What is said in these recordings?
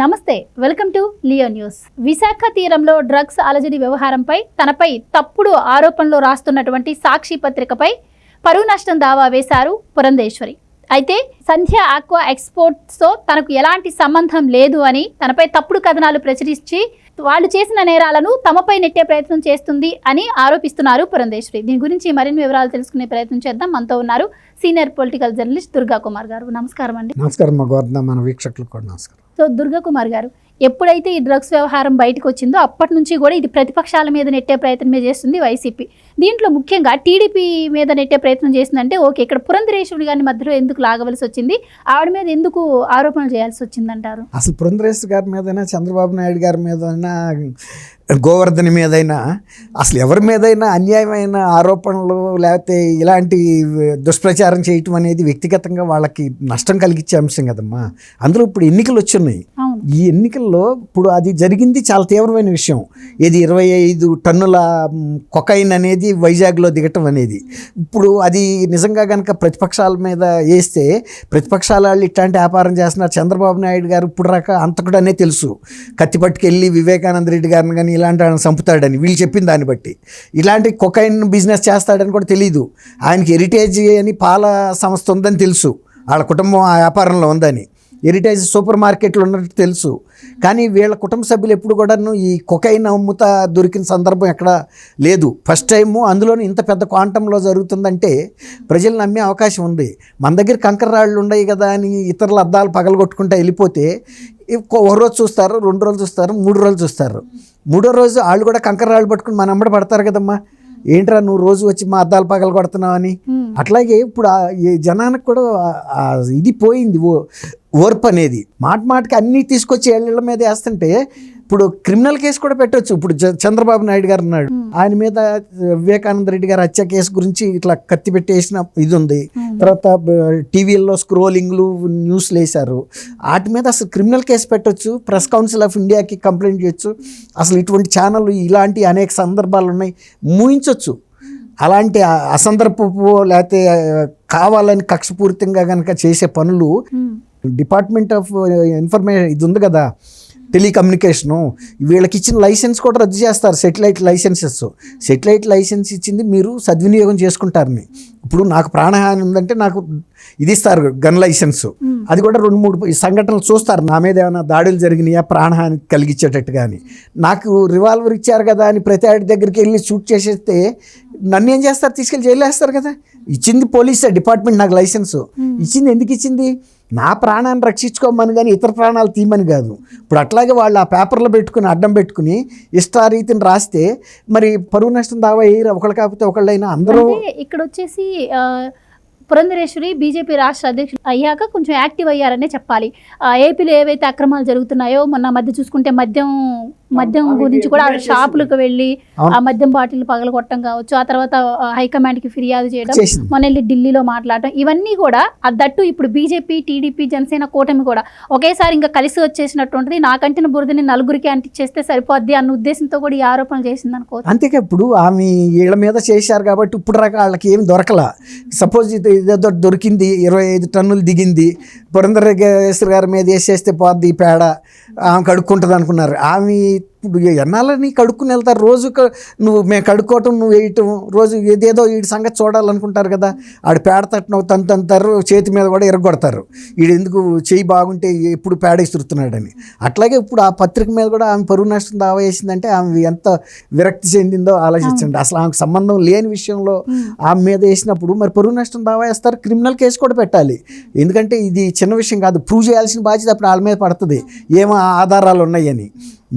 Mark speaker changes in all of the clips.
Speaker 1: నమస్తే, welcome to Leo news. Visakha తీరంలో drugs అలజడి వ్యవహారంపై తనపై తప్పుడు ఆరోపణలు రాస్తున్నటువంటి సాక్షి పత్రికపై పరువు నష్టం దావా వేశారు పురంధేశ్వరి. అయితే సంధ్య ఆక్వా ఎక్స్పోర్ట్స్తో తనకు ఎలాంటి సంబంధం లేదు అని తనపై తప్పుడు కథనాలు ప్రచురించి వాళ్ళు చేసిన నేరాలను తమపై నెట్టే ప్రయత్నం చేస్తుంది అని ఆరోపిస్తున్నారు పురంధేశ్వరి. దీని గురించి మరిన్ని వివరాలు తెలుసుకునే ప్రయత్నం చేద్దాం. మనతో ఉన్నారు senior political journalist Durga Kumar గారు. నమస్కారం అండి.
Speaker 2: నమస్కారం. మన వీక్షకులకు కూడా నమస్కారం.
Speaker 1: సో దుర్గా కుమార్ గారు, ఎప్పుడైతే ఈ డ్రగ్స్ వ్యవహారం బయటకు వచ్చిందో అప్పటి నుంచి కూడా ఇది ప్రతిపక్షాల మీద నెట్టే ప్రయత్నమే చేస్తుంది వైసీపీ. దీంట్లో ముఖ్యంగా టీడీపీ మీద నెట్టే ప్రయత్నం చేసిందంటే ఓకే, ఇక్కడ పురంధరేశ్వరి గారిని మధ్యలో ఎందుకు లాగవలసి వచ్చింది, ఆవిడ మీద ఎందుకు ఆరోపణలు చేయాల్సి వచ్చిందంటారు?
Speaker 2: అసలు పురంధరేశ్వరి గారి మీదైనా, చంద్రబాబు నాయుడు గారి మీదైనా, గోవర్ధన్ మీదైనా, అసలు ఎవరి మీదైనా అన్యాయమైన ఆరోపణలు లేకపోతే ఇలాంటి దుష్ప్రచారం చేయటం అనేది వ్యక్తిగతంగా వాళ్ళకి నష్టం కలిగించే అంశం కదమ్మా. అందులో ఇప్పుడు ఎన్నికలు వచ్చున్నాయి. ఈ ఎన్నికల్లో ఇప్పుడు అది జరిగింది చాలా తీవ్రమైన విషయం. ఇది 25 టన్నుల కొకైన్ అనేది వైజాగ్లో దిగటం అనేది. ఇప్పుడు అది నిజంగా కనుక ప్రతిపక్షాల మీద వేస్తే ప్రతిపక్షాల వాళ్ళు ఇట్లాంటి వ్యాపారం చేస్తున్నారు. చంద్రబాబు నాయుడు గారు ఇప్పుడు అంతకుడనే తెలుసు, కత్తి పట్టుకెళ్ళి వివేకానంద రెడ్డి గారిని కానీ ఇలాంటి ఆయన చంపుతాడని వీళ్ళు చెప్పిన దాన్ని బట్టి. ఇలాంటి కొకైన్ బిజినెస్ చేస్తాడని కూడా తెలియదు. ఆయనకి హెరిటేజ్ అని పాల సంస్థ ఉందని తెలుసు, వాళ్ళ కుటుంబం ఆ వ్యాపారంలో ఉందని, హెరిటేజ్ సూపర్ మార్కెట్లు ఉన్నట్టు తెలుసు. కానీ వీళ్ళ కుటుంబ సభ్యులు ఎప్పుడు కూడాను ఈ కొకైన్ అమ్ముతా దొరికిన సందర్భం ఎక్కడ లేదు. ఫస్ట్ టైము అందులోని ఇంత పెద్ద క్వాంటంలో జరుగుతుందంటే ప్రజలు నమ్మే అవకాశం ఉంది. మన దగ్గర కంకర రాళ్ళు ఉన్నాయి కదా అని ఇతరుల అద్దాలు పగలగొట్టుకుంటూ వెళ్ళిపోతే ఒక రోజు చూస్తారు, 2 రోజులు చూస్తారు, 3 రోజులు చూస్తారు. 3వ రోజు వాళ్ళు కూడా కంకర రాళ్ళు పట్టుకుని మన అమ్మడి పడతారు కదమ్మా, ఏంట్రా నువ్వు రోజు వచ్చి మా అద్దాలు పగలు కొడుతున్నావు అని. అట్లాగే ఇప్పుడు ఈ జనానికి కూడా ఇది పోయింది, ఓర్పు అనేది. మాటకి అన్నీ తీసుకొచ్చి ఏళ్ళ మీద వేస్తుంటే ఇప్పుడు క్రిమినల్ కేసు కూడా పెట్టవచ్చు. ఇప్పుడు చంద్రబాబు నాయుడు గారు ఉన్నాడు, ఆయన మీద వివేకానంద రెడ్డి గారు హత్య కేసు గురించి ఇట్లా కత్తి పెట్టేసిన ఇది ఉంది. తర్వాత టీవీల్లో స్క్రోలింగ్లు న్యూస్లు వేశారు, వాటి మీద అసలు క్రిమినల్ కేసు పెట్టవచ్చు. ప్రెస్ కౌన్సిల్ ఆఫ్ ఇండియాకి కంప్లైంట్ చేయొచ్చు. అసలు ఇటువంటి ఛానల్ ఇలాంటి అనేక సందర్భాలు ఉన్నాయి, మూయించవచ్చు. అలాంటి అసందర్భపు లేకపోతే కావాలని కక్షపూరితంగా కనుక చేసే పనులు డిపార్ట్మెంట్ ఆఫ్ ఇన్ఫర్మేషన్ ఇది ఉంది కదా, టెలికమ్యూనికేషను, వీళ్ళకి ఇచ్చిన లైసెన్స్ కూడా రద్దు చేస్తారు. సెటిలైట్ లైసెన్స్ ఇచ్చింది మీరు సద్వినియోగం చేసుకుంటారని. ఇప్పుడు నాకు ప్రాణహాని ఉందంటే నాకు ఇది ఇస్తారు, గన్ లైసెన్సు. అది కూడా 2-3 సంఘటనలు చూస్తారు, నా మీద ఏమైనా దాడులు జరిగినాయా ప్రాణహాని కలిగించేటట్టుగా అని. నాకు రివాల్వర్ ఇచ్చారు కదా అని ప్రతి ఆడి దగ్గరికి వెళ్ళి షూట్ చేసేస్తే నన్ను ఏం చేస్తారు, తీసుకెళ్ళి జైలు వేస్తారు కదా. ఇచ్చింది పోలీసే డిపార్ట్మెంట్, నాకు లైసెన్సు ఇచ్చింది. ఎందుకు ఇచ్చింది? నా ప్రాణాన్ని రక్షించుకోమని, కానీ ఇతర ప్రాణాలు తీయమని కాదు. ఇప్పుడు అట్లాగే వాళ్ళు ఆ పేపర్లో పెట్టుకుని అడ్డం పెట్టుకుని ఇష్టారీతిని రాస్తే మరి పరువు నష్టం దావా వేయరు, ఒకళ్ళు కాకపోతే ఒకళ్ళైనా అందరూ.
Speaker 1: ఇక్కడ వచ్చేసి పురంధరేశ్వరి బీజేపీ రాష్ట్ర అధ్యక్షుడు అయ్యాక కొంచెం యాక్టివ్ అయ్యారనే చెప్పాలి. ఏపీలో ఏవైతే అక్రమాలు జరుగుతున్నాయో, మొన్న మధ్య చూసుకుంటే మద్యం గురించి కూడా షాపులకు వెళ్ళి ఆ మద్యం బాటిల్ పగలగొట్టడం కావచ్చు, ఆ తర్వాత హైకమాండ్కి ఫిర్యాదు చేయడం, మొన్న వెళ్ళి ఢిల్లీలో మాట్లాడటం, ఇవన్నీ కూడా దట్టు ఇప్పుడు బీజేపీ, టీడీపీ, జనసేన కూటమి కూడా ఒకేసారి ఇంకా కలిసి వచ్చేసినట్టు ఉంటుంది. నాకంటిన బురదని నలుగురికి అంటించేస్తే సరిపోద్ది అన్న ఉద్దేశంతో కూడా ఈ ఆరోపణలు చేసింది అనుకో.
Speaker 2: అంతేకా ఇప్పుడు ఆమె వీళ్ళ మీద చేశారు కాబట్టి ఇప్పుడు వాళ్ళకి ఏమి దొరకలా. సపోజ్ ఏదో దొరికింది, 25 టన్నులు దిగింది, పురంధరేశ్వరి గారి మీద వేసేస్తే పోద్ది ఈ పేడ, ఆమె కడుక్కుంటుంది అనుకున్నారు. ఆమె ఇప్పుడు ఎన్నాళ్ళని కడుక్కుని వెళ్తారు. రోజు మేము కడుక్కోవటం, నువ్వు వేయటం, రోజు ఏదేదో వీడి సంగతి చూడాలనుకుంటారు కదా. ఆడు పేడ తట్టిన తంతారు, చేతి మీద కూడా ఎరగొడతారు, వీడు ఎందుకు చేయి బాగుంటే ఎప్పుడు పేడ ఇస్తున్నాడని. అట్లాగే ఇప్పుడు ఆ పత్రిక మీద కూడా ఆమె పరువు నష్టం దావా వేసిందంటే ఆమె ఎంత విరక్తి చెందిందో ఆలోచించండి. అసలు ఆమెకు సంబంధం లేని విషయంలో ఆమె మీద వేసినప్పుడు మరి పరువు నష్టం దావా వేస్తారు, క్రిమినల్ కేసు కూడా పెట్టాలి. ఎందుకంటే ఇది చిన్న విషయం కాదు, ప్రూవ్ చేయాల్సిన బాధ్యత అప్పుడు వాళ్ళ మీద పడుతుంది, ఏమో ఆధారాలు ఉన్నాయని.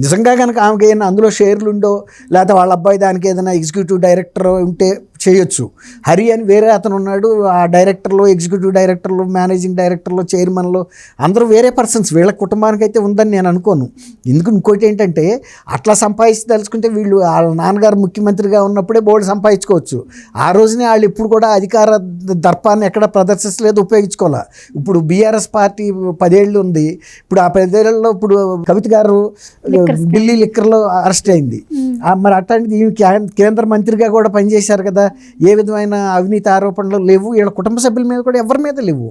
Speaker 2: నిజంగా కనుక ఆమెకి ఏదైనా అందులో షేర్లు ఉండో లేకపోతే వాళ్ళ అబ్బాయి దానికి ఏదైనా ఎగ్జిక్యూటివ్ డైరెక్టర్ ఉంటే చేయొచ్చు. హరి అని వేరే అతను ఉన్నాడు, ఆ డైరెక్టర్లు, ఎగ్జిక్యూటివ్ డైరెక్టర్లు, మేనేజింగ్ డైరెక్టర్లు, చైర్మన్లు అందరూ వేరే పర్సన్స్. వీళ్ళ కుటుంబానికి అయితే ఉందని నేను అనుకోను. ఎందుకు ఇంకోటి ఏంటంటే అట్లా సంపాదించదలుచుకుంటే వీళ్ళు వాళ్ళ నాన్నగారు ముఖ్యమంత్రిగా ఉన్నప్పుడే బోర్డు సంపాదించుకోవచ్చు. ఆ రోజునే వాళ్ళు ఇప్పుడు కూడా అధికార దర్పాన్ని ఎక్కడ ప్రదర్శించలేదు, ఉపయోగించుకోవాలి. ఇప్పుడు బీఆర్ఎస్ పార్టీ 10 ఏళ్ళు ఉంది. ఇప్పుడు ఆ 10 ఏళ్ళలో ఇప్పుడు కవిత గారు ఢిల్లీ లిక్కర్లో అరెస్ట్ అయింది. మరి అట్లాంటిది ఈమె కేంద్ర మంత్రిగా కూడా పనిచేశారు కదా, ఏ విధమైన అవినీతి ఆరోపణలు లేవు, వీళ్ళ కుటుంబ సభ్యుల మీద కూడా ఎవరి మీద లేవు,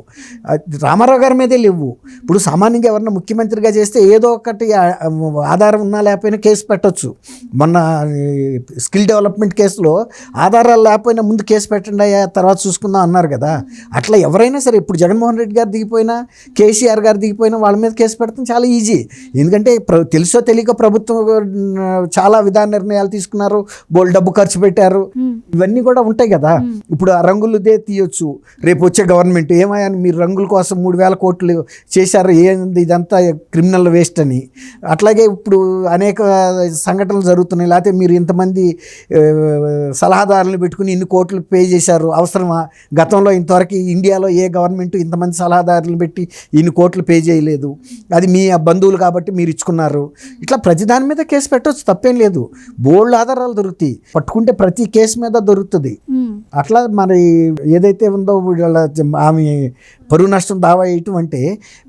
Speaker 2: రామారావు గారి మీదే లేవు. ఇప్పుడు సామాన్యంగా ఎవరన్నా ముఖ్యమంత్రిగా చేస్తే ఏదో ఒకటి ఆధారం ఉన్నా లేకపోయినా కేసు పెట్టచ్చు. మొన్న స్కిల్ డెవలప్మెంట్ కేసులో ఆధారాలు లేకపోయినా ముందు కేసు పెట్టండి తర్వాత చూసుకుందాం అన్నారు కదా. అట్లా ఎవరైనా సరే ఇప్పుడు జగన్మోహన్ రెడ్డి గారు దిగిపోయినా, కేసీఆర్ గారు దిగిపోయినా వాళ్ళ మీద కేసు పెడతాం చాలా ఈజీ. ఎందుకంటే తెలుసో తెలియక ప్రభుత్వం చాలా విధాన నిర్ణయాలు తీసుకున్నారు, బోల్ డబ్బు ఖర్చు పెట్టారు, ఇవన్నీ కూడా ఉంటాయి కదా. ఇప్పుడు ఆ రంగులదే తీయొచ్చు, రేపు వచ్చే గవర్నమెంట్ ఏమయ్యా మీరు రంగుల కోసం 3,000 కోట్లు చేశారు, ఏంది ఇదంతా క్రిమినల్ వేస్ట్ అని. అట్లాగే ఇప్పుడు అనేక సంఘటనలు జరుగుతున్నాయి. లేకపోతే మీరు ఇంతమంది సలహాదారులను పెట్టుకుని ఇన్ని కోట్లు పే చేశారు, అవసరమా? గతంలో ఇంతవరకు ఇండియాలో ఏ గవర్నమెంట్ ఇంతమంది సలహాదారులను పెట్టి ఇన్ని కోట్లు పే చేయలేదు, అది మీ బంధువులు కాబట్టి మీరు ఇచ్చుకున్నారు. ఇట్లా ప్రతి దాని మీద కేసు పెట్టవచ్చు, తప్పేం లేదు. బోల్డ్ ఆధారాలు దొరుకుతాయి, పట్టుకుంటే ప్రతి కేసు మీద దొరుకుతుంది. అట్లా మరి ఏదైతే ఉందో ఆమె పరువు నష్టం దావా వేయటం అంటే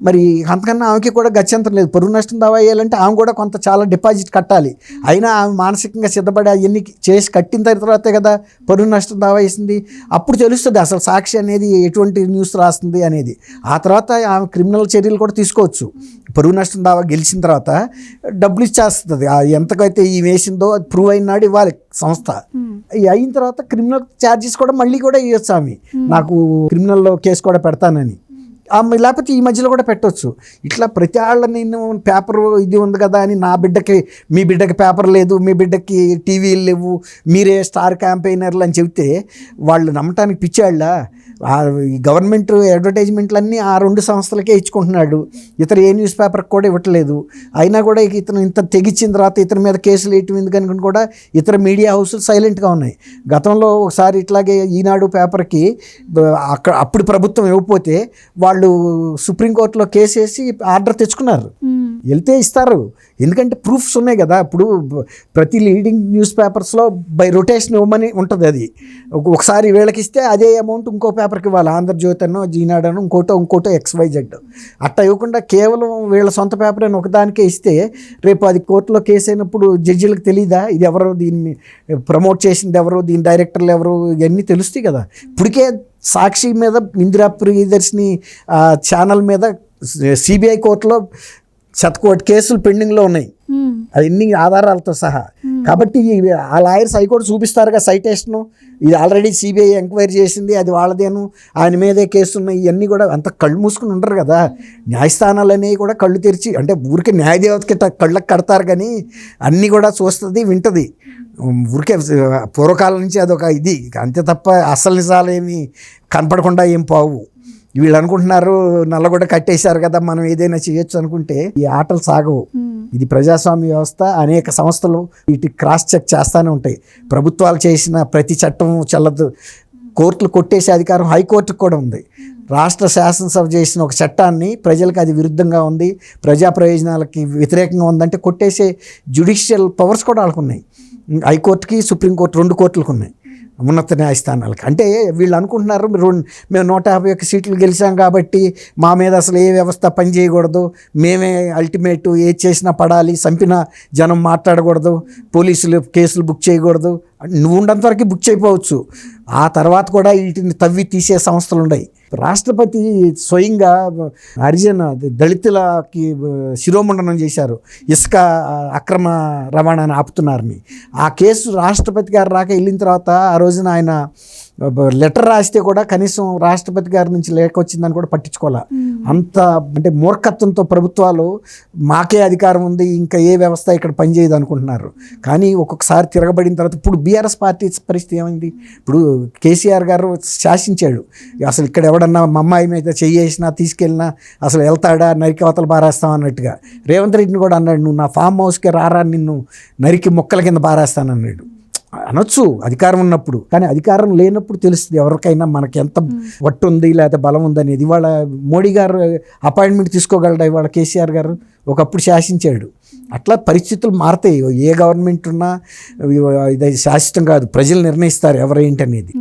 Speaker 2: మరి అంతకన్నా ఆమెకి కూడా గత్యంతరం లేదు. పరువు నష్టం దావా వేయాలంటే ఆమె కూడా కొంత చాలా డిపాజిట్ కట్టాలి. అయినా ఆమె మానసికంగా సిద్ధపడి అవన్నీ చేసి కట్టిన తర్వాతే కదా పరువు నష్టం దావా వేసింది. అప్పుడు తెలుస్తుంది అసలు సాక్షి అనేది ఎటువంటి న్యూస్ రాస్తుంది అనేది. ఆ తర్వాత ఆమె క్రిమినల్ చర్యలు కూడా తీసుకోవచ్చు. పరువు నష్టం దావా గెలిచిన తర్వాత డబ్బులు ఇచ్చేస్తుంది. ఎంతకైతే ఈ వేసిందో అది ప్రూవ్ అయినాడు ఇవ్వాలి సంస్థ. అయిన తర్వాత క్రిమినల్ ఛార్జెస్ కూడా మళ్ళీ కూడా ఇవ్వచ్చు ఆమె, నాకు క్రిమినల్ కేసు కూడా పెడతానని. లేకపోతే ఈ మధ్యలో కూడా పెట్టవచ్చు. ఇట్లా ప్రతి వాళ్ళ నేను పేపర్ ఇది ఉంది కదా అని నా బిడ్డకి, మీ బిడ్డకి పేపర్ లేదు, మీ బిడ్డకి టీవీలు లేవు, మీరే స్టార్ క్యాంపెయినర్లు అని చెబితే వాళ్ళు నమ్మటానికి పిచ్చాళ్ళ. ఈ గవర్నమెంట్ అడ్వర్టైజ్మెంట్లన్నీ ఆ 2 సంస్థలకే ఇచ్చుకుంటున్నాడు, ఇతర ఏ న్యూస్ పేపర్కి కూడా ఇవ్వట్లేదు. అయినా కూడా ఇతను ఇంత తెగించిన తర్వాత ఇతని మీద కేసులు వేయటం ఎందుకని కూడా ఇతర మీడియా హౌసులు సైలెంట్గా ఉన్నాయి. గతంలో ఒకసారి ఇట్లాగే ఈనాడు పేపర్కి అప్పుడు ప్రభుత్వం ఇవ్వకపోతే వాళ్ళు సుప్రీంకోర్టులో కేసు వేసి ఆర్డర్ తెచ్చుకున్నారు. వెళ్తే ఇస్తారు, ఎందుకంటే ప్రూఫ్స్ ఉన్నాయి కదా. ఇప్పుడు ప్రతి లీడింగ్ న్యూస్ పేపర్స్లో బై రొటేషన్ ఇవ్వమని ఉంటుంది. అది ఒకసారి వీళ్ళకి ఇస్తే అదే అమౌంట్ ఇంకో పేపర్కి ఇవ్వాలి, ఆంధ్రజ్యోతి అనో జీనాడనో ఇంకోటో XYZ. అట్లా ఇవ్వకుండా కేవలం వీళ్ళ సొంత పేపర్ అని ఒకదానికే ఇస్తే రేపు అది కోర్టులో కేసు అయినప్పుడు జడ్జిలకు తెలియదా ఇది ఎవరో, దీన్ని ప్రమోట్ చేసింది ఎవరో, దీని డైరెక్టర్లు ఎవరో, ఇవన్నీ తెలుస్తాయి కదా. ఇప్పటికే సాక్షి మీద, ఇందిరా ప్రియదర్శిని ఛానల్ మీద CBI కోర్టులో 100 కోటి కేసులు పెండింగ్లో ఉన్నాయి, అవన్నీ ఆధారాలతో సహా. కాబట్టి ఆ లాయర్స్ హైకోర్టు చూపిస్తారుగా సైటేషను, ఇది ఆల్రెడీ CBI ఎంక్వైరీ చేసింది, అది వాళ్ళదేను, ఆయన మీదే కేసు ఉన్నాయి. ఇవన్నీ కూడా అంత కళ్ళు మూసుకుని ఉండరు కదా. న్యాయస్థానాలు అనేవి కూడా కళ్ళు తెరిచి, అంటే ఊరికే న్యాయదేవతకి కళ్ళకి కడతారు కానీ అన్నీ కూడా చూస్తుంది, వింటుంది. ఊరికే పూర్వకాలం నుంచి అదొక ఇది అంతే తప్ప అసలు నిజాలు ఏమి కనపడకుండా ఏం పోవు. వీళ్ళు అనుకుంటున్నారు నల్లగొండ కట్టేశారు కదా మనం ఏదైనా చేయొచ్చు అనుకుంటే ఈ ఆటలు సాగవు. ఇది ప్రజాస్వామ్య వ్యవస్థ, అనేక సంస్థలు వీటి క్రాస్ చెక్ చేస్తూనే ఉంటాయి. ప్రభుత్వాలు చేసిన ప్రతి చట్టం చెల్లదు, కోర్టులు కొట్టేసే అధికారం హైకోర్టుకు కూడా ఉంది. రాష్ట్ర శాసనసభ చేసిన ఒక చట్టాన్ని ప్రజలకు అది విరుద్ధంగా ఉంది, ప్రజా ప్రయోజనాలకి వ్యతిరేకంగా ఉందంటే కొట్టేసే జ్యుడిషియల్ పవర్స్ కూడా వాళ్ళకు ఉన్నాయి. హైకోర్టుకి, సుప్రీంకోర్టు 2 కోర్టులకు ఉన్నాయి, ఉన్నత న్యాయస్థానాలకి. అంటే వీళ్ళు అనుకుంటున్నారు మేము 151 సీట్లు గెలిచాం కాబట్టి మా మీద అసలు ఏ వ్యవస్థ పని చేయకూడదు, మేమే అల్టిమేట్, ఏది చేసినా పడాలి, చంపిన జనం మాట్లాడకూడదు, పోలీసులు కేసులు బుక్ చేయకూడదు. నువ్వు ఉన్నంత వరకు బుక్ చేయకపోవచ్చు, ఆ తర్వాత కూడా వీటిని తవ్వి తీసే సంస్థలు ఉన్నాయి. రాష్ట్రపతి స్వయంగా హరిజన దళితులకి శిరోమండనం చేశారు, ఇసుక అక్రమ రవాణాని ఆపుతున్నారని. ఆ కేసు రాష్ట్రపతి గారు రాక వెళ్ళిన తర్వాత ఆ రోజున ఆయన లెటర్ రాస్తే కూడా కనీసం రాష్ట్రపతి గారి నుంచి లేఖ వచ్చిందని కూడా పట్టించుకోవాలి. అంత అంటే మూర్ఖత్వంతో ప్రభుత్వాలు మాకే అధికారం ఉంది, ఇంకా ఏ వ్యవస్థ ఇక్కడ పనిచేయదు అనుకుంటున్నారు. కానీ ఒక్కొక్కసారి తిరగబడిన తర్వాత ఇప్పుడు బీఆర్ఎస్ పార్టీ పరిస్థితి ఏమైంది? ఇప్పుడు కేసీఆర్ గారు శాసించాడు, అసలు ఇక్కడ ఎవడన్నా మా అమ్మాయి మీద చెయ్యేసినా తీసుకెళ్ళినా అసలు వెళ్తాడా, నరికి అవతల పారేస్తాం అన్నట్టుగా. రేవంత్ రెడ్డిని కూడా అన్నాడు, నువ్వు నా ఫామ్ హౌస్కి రారా, నిన్ను నరికి మొక్కల కింద పారేస్తానన్నాడు. అనొచ్చు అధికారం ఉన్నప్పుడు, కానీ అధికారం లేనప్పుడు తెలుస్తుంది ఎవరికైనా మనకి ఎంత వట్టు ఉంది లేదా బలం ఉంది అనేది. ఇవాళ మోడీ గారు అపాయింట్మెంట్ తీసుకోగలడా? ఇవాళ కేసీఆర్ గారు ఒకప్పుడు శాసించాడు. అట్లా పరిస్థితులు మారుతాయి. ఏ గవర్నమెంట్ ఉన్నా ఇది శాశ్వతం కాదు, ప్రజలు నిర్ణయిస్తారు ఎవరేంటి అనేది.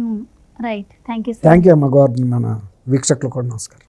Speaker 1: Right, thank you
Speaker 2: thank you అమ్మ. గవర్నమెంట్ మన వీక్షకులు కూడా నమస్కారం.